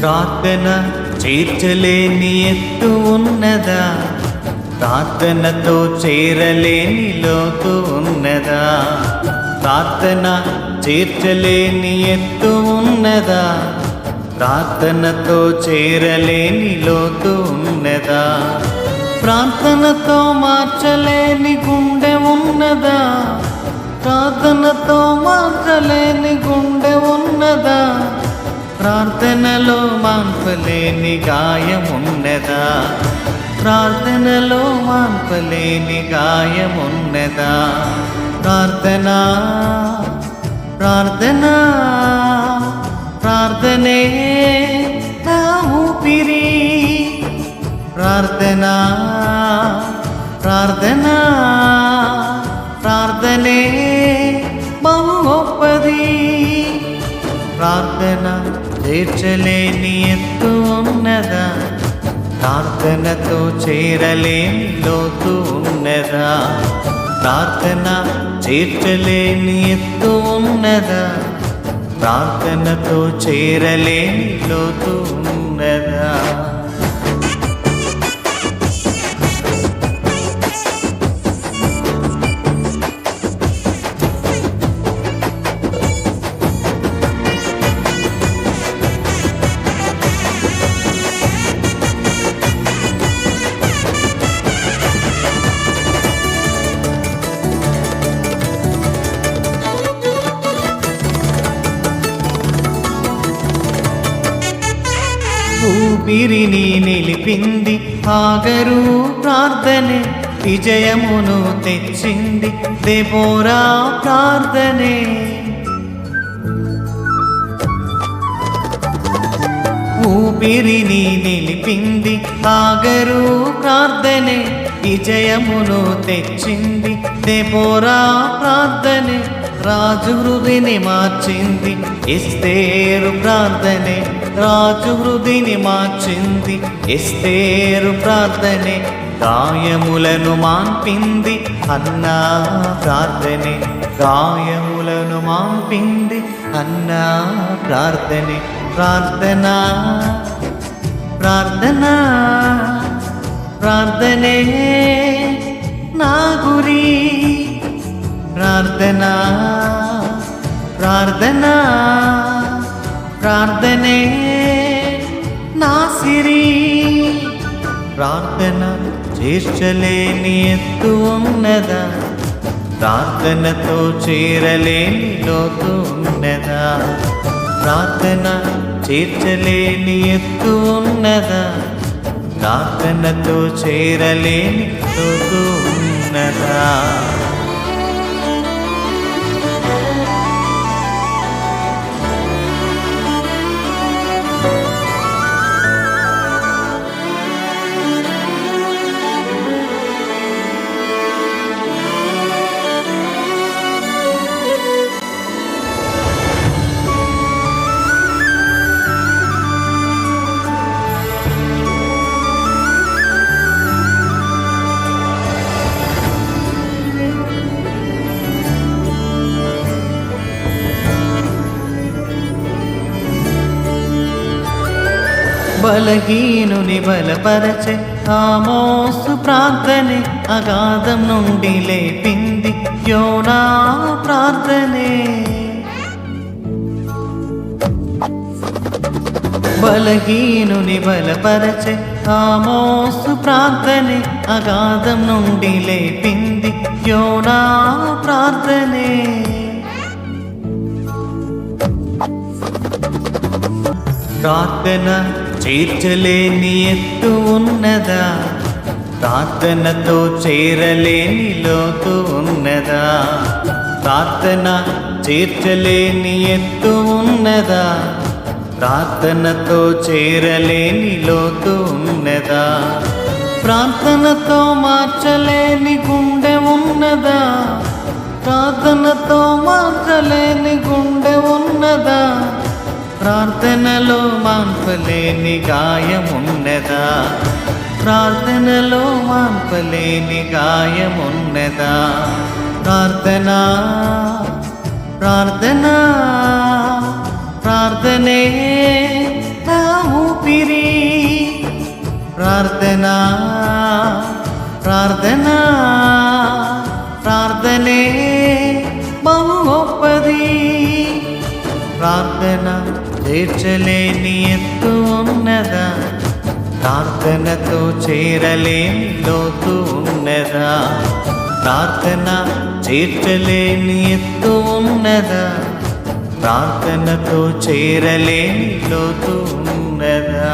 ప్రార్థన చేర్చలేని ఎత్తు ఉన్నదా, ప్రార్థనతో చేరలేని లోతు ఉన్నదా? ప్రార్థన చేర్చలేని ఎత్తు ఉన్నదా, ప్రార్థనతో చేరలేని లోతు ఉన్నదా? ప్రార్థనతో మార్చలేని గుండె ఉన్నదా, ప్రార్థనతో మార్చలేని గుండె ఉన్నదా? ప్రార్థనలో మాన్పలేని గాయమున్నదా, ప్రార్థనలో మాన్పలేని గాయమున్నదా? ప్రార్థనా ప్రార్థనా ప్రార్థనే నా ఊపిరి, ప్రార్థనా ప్రార్థనా ప్రార్థనే బహు గొప్పది. ప్రార్థన చేర్చలేని ఎత్తు ఉన్నదా, ప్రార్థనతో చేరలేని లోతు ఉన్నదా? ప్రార్థన చేర్చలేని ఎత్తు ఉన్నదా, ప్రార్థనతో చేరలేని లోతు ఉన్నదా? ఊపిరిని నిలిపింది హాగరు ప్రార్థనే, విజయమును తెచ్చింది దెబోరా ప్రార్థనే. ఊపిరిని నిలిపింది హాగరు ప్రార్థనే, విజయమును తెచ్చింది దెబోరా ప్రార్థనే. రాజు హృదిని మార్చింది ఎస్తేరు ప్రార్థనే, రాజు హృదిని మార్చింది ఎస్తేరు ప్రార్థనే. గాయములను మాన్పింది అన్నా ప్రార్థనే, గాయములను మాన్పింది అన్నా ప్రార్థనే. ప్రార్థనా ప్రార్థనా ప్రార్థనే నా గురి, ప్రార్థనా ప్రార్థనా ప్రార్థనే నా సిరి. ప్రార్థన చేర్చలేని ఎత్తు ఉన్నదా, ప్రార్థనతో చేరలేని లోతు ఉన్నదా? ప్రార్థన చేర్చలేని ఎత్తు ఉన్నదా, ప్రార్థనతో చేరలేని లోతు ఉన్నదా? బలహీనుని బలపరచే ఆమోసు ప్రార్థనే, అగాధం నుండి లేపింది యోనా ప్రార్థనే. బలహీనుని బలపరచే ఆమోసు ప్రార్థనే, అగాధం నుండి లేపింది యోనా ప్రార్థనే. ప్రార్థన చేర్చలేని ఎత్తు ఉన్నదా, ప్రార్థనతో చేరలేని లోతు ఉన్నదా? ప్రార్థన చేర్చలేని ఎత్తు ఉన్నదా, ప్రార్థనతో చేరలేని లోతు ఉన్నదా? ప్రార్థనతో మార్చలేని గుండె ఉన్నదా, ప్రార్థనతో మార్చలేని గుండె ఉన్నదా? ప్రార్థనలో మాన్పలేని గాయమున్నదా, ప్రార్థనలో మాన్పలేని గాయమున్నదా? ప్రార్థనా ప్రార్థనా ప్రార్థనే నా ప్రార్థనా ప్రార్థనా ప్రార్థనే బహు గొప్పది. ప్రార్థన తీర్చలేని ఎత్తు ఉన్నదా, ప్రార్థనతో చేరలేని లోతు ఉన్నదా. ప్రార్థన తీర్చలేని ఎత్తు ఉన్నదా, ప్రార్థనతో చేరలేని లోతు ఉన్నదా.